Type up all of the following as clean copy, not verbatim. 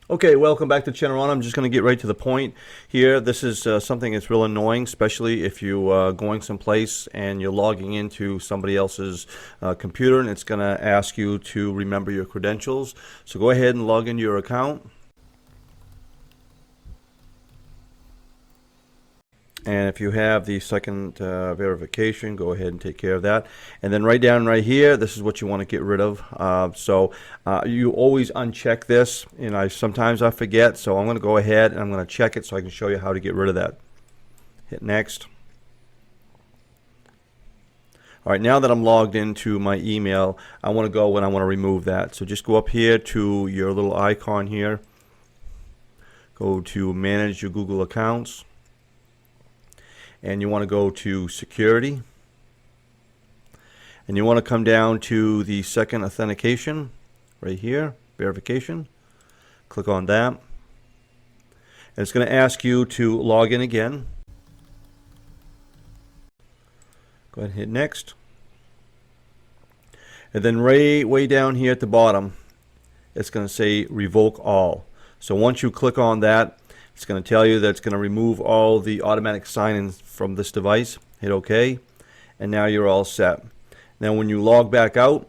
Okay, welcome back to the channel. I'm just going to get right to the point here. This is something that's real annoying, especially if you're going someplace and you're logging into somebody else's computer and it's going to ask you to remember your credentials. So go ahead and log into your account. And if you have the second verification, go ahead and take care of that. And then right down right here, this is what you want to get rid of. You always uncheck this. Sometimes I forget, so I'm going to go ahead and I'm going to check it so I can show you how to get rid of that. Hit next. All right, now that I'm logged into my email, I want to go and I want to remove that. So just go up here to your little icon here. Go to manage your Google accounts. And you want to go to security, and you want to come down to the second authentication right here, verification. Click on that, and it's going to ask you to log in again. Go ahead and hit next, and then way down here at the bottom it's going to say revoke all. So once you click on that, it's going to tell you that it's going to remove all the automatic sign-ins from this device. Hit OK, and now you're all set. Now when you log back out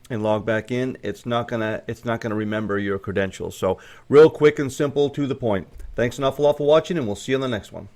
and log back in, it's not gonna remember your credentials. So real quick and simple, to the point. Thanks an awful lot for watching, and we'll see you on the next one.